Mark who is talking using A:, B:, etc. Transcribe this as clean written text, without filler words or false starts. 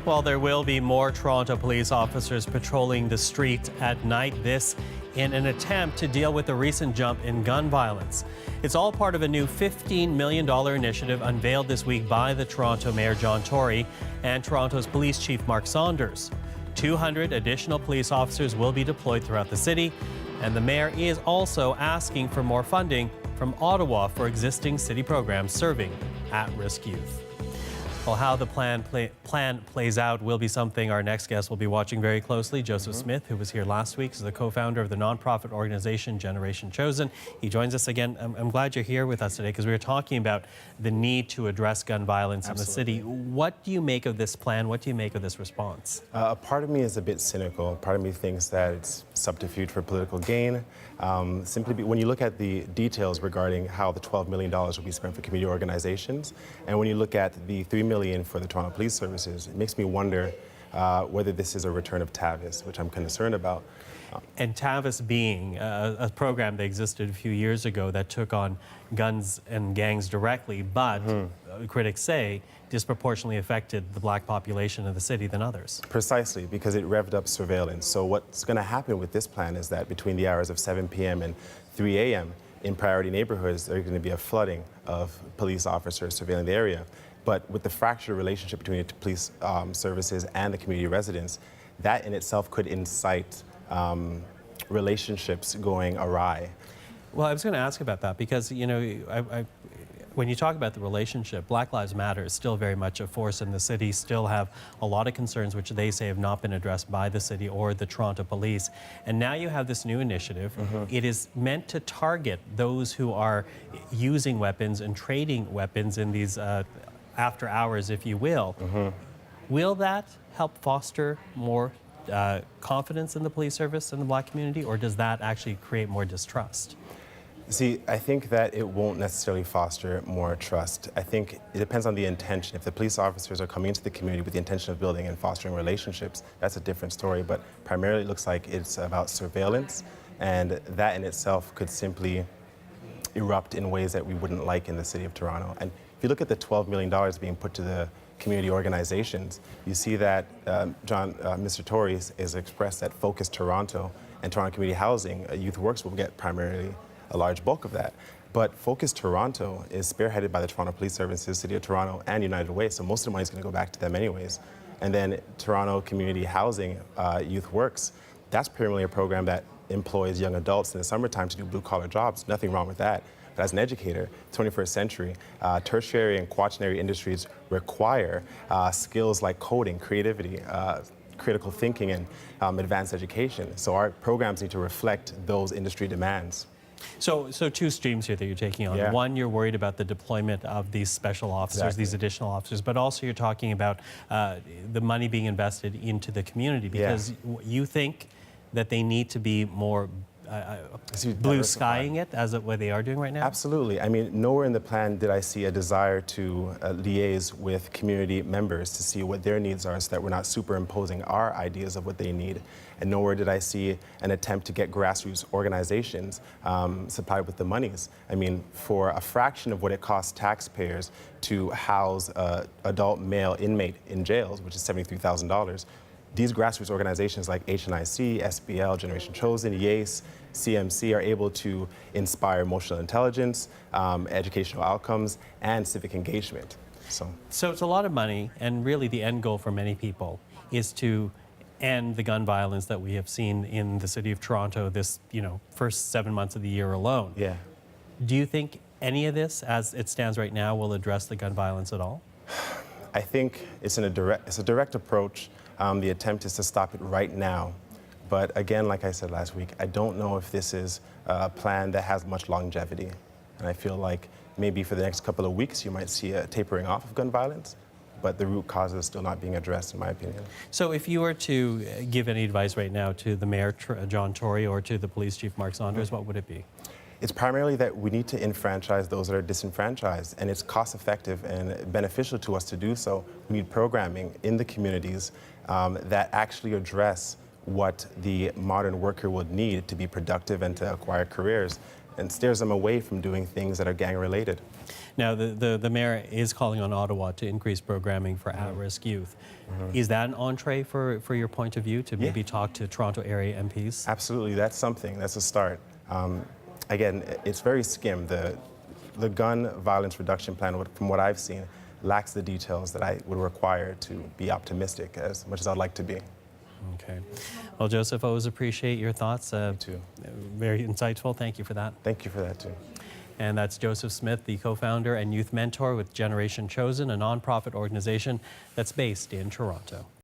A: Well, there will be more Toronto police officers patrolling the streets at night, this in an attempt to deal with the recent jump in gun violence. It's all part of a new $15 million initiative unveiled this week by the Toronto Mayor John Tory and Toronto's Police Chief Mark Saunders. 200 additional police officers will be deployed throughout the city, and the mayor is also asking for more funding from Ottawa for existing city programs serving at-risk youth. Well, how the plan plays out will be something our next guest will be watching very closely. Joseph Smith, who was here last week, is the co-founder of the nonprofit organization Generation Chosen. He joins us again. I'm glad you're here with us today because we were talking about the need to address gun violence in the city. What do you make of this plan? What do you make of this response?
B: A part of me is a bit cynical. Part of me thinks that it's subterfuge for political gain. When you look at the details regarding how the $12 million will be spent for community organizations, and when you look at the $3 million for the Toronto Police Services, it makes me wonder whether this is a return of TAVIS, which I'm concerned about.
A: And TAVIS being a program that existed a few years ago that took on guns and gangs directly, but critics say disproportionately affected the black population of the city than others.
B: Precisely, because it revved up surveillance. So what's going to happen with this plan is that between the hours of 7 p.m. and 3 a.m. in priority neighborhoods, there's going to be a flooding of police officers surveilling the area. But with the fractured relationship between the police services and the community residents, that in itself could incite relationships going awry.
A: Well, I was going to ask about that because, you know, when you talk about the relationship, Black Lives Matter is still very much a force in the city, still have a lot of concerns which they say have not been addressed by the city or the Toronto Police. And now you have this new initiative. It is meant to target those who are using weapons and trading weapons in these after hours, if you will. Will that help foster more confidence in the police service and the black community, or does that actually create more distrust?
B: See, I think that it won't necessarily foster more trust. I think it depends on the intention. If the police officers are coming into the community with the intention of building and fostering relationships, that's a different story. But primarily it looks like it's about surveillance, and that in itself could simply erupt in ways that we wouldn't like in the city of Toronto. And if you look at the $12 million being put to the community organizations, you see that Mr. Tory has expressed that Focus Toronto and Toronto Community Housing, Youth Works will get primarily a large bulk of that. But Focus Toronto is spearheaded by the Toronto Police Services, City of Toronto, and United Way, so most of the money is going to go back to them anyways. And then Toronto Community Housing, Youth Works, that's primarily a program that employs young adults in the summertime to do blue-collar jobs. Nothing wrong with that. But as an educator, 21st century, tertiary and quaternary industries require skills like coding, creativity, critical thinking, and advanced education. So our programs need to reflect those industry demands.
A: So two streams here that you're taking on.
B: Yeah.
A: One, you're worried about the deployment of these special officers, these additional officers, but also you're talking about the money being invested into the community because you think that they need to be more blue skying it as what they are doing right now?
B: Absolutely. I mean, nowhere in the plan did I see a desire to liaise with community members to see what their needs are so that we're not superimposing our ideas of what they need. And nowhere did I see an attempt to get grassroots organizations supplied with the monies. I mean, for a fraction of what it costs taxpayers to house an adult male inmate in jails, which is $73,000, these grassroots organizations like HNIC, SBL, Generation Chosen, YACE, CMC are able to inspire emotional intelligence, educational outcomes, and civic engagement. So
A: it's a lot of money, and really the end goal for many people is to end the gun violence that we have seen in the city of Toronto this, first 7 months of the year alone.
B: Yeah.
A: Do you think any of this, as it stands right now, will address the gun violence at all?
B: I think it's a direct approach. The attempt is to stop it right now. But again, like I said last week, I don't know if this is a plan that has much longevity. And I feel like maybe for the next couple of weeks, you might see a tapering off of gun violence, but the root cause is still not being addressed, in my opinion.
A: So if you were to give any advice right now to the Mayor, John Tory, or to the Police Chief, Mark Saunders, what would it be?
B: It's primarily that we need to enfranchise those that are disenfranchised, and it's cost-effective and beneficial to us to do so. We need programming in the communities that actually address what the modern worker would need to be productive and to acquire careers. and steers them away from doing things that are gang-related.
A: Now, the mayor is calling on Ottawa to increase programming for at-risk youth. Is that an entree for your point of view, to maybe talk to Toronto area MPs?
B: Absolutely, that's something. That's a start. Again, it's very skim. The gun violence reduction plan, from what I've seen, lacks the details that I would require to be optimistic as much as I'd like to be.
A: Okay. Well, Joseph, I always appreciate your thoughts.
B: Me too.
A: Very insightful. Thank you for that.
B: Thank you for that too.
A: And that's Joseph Smith, the co-founder and youth mentor with Generation Chosen, a nonprofit organization that's based in Toronto.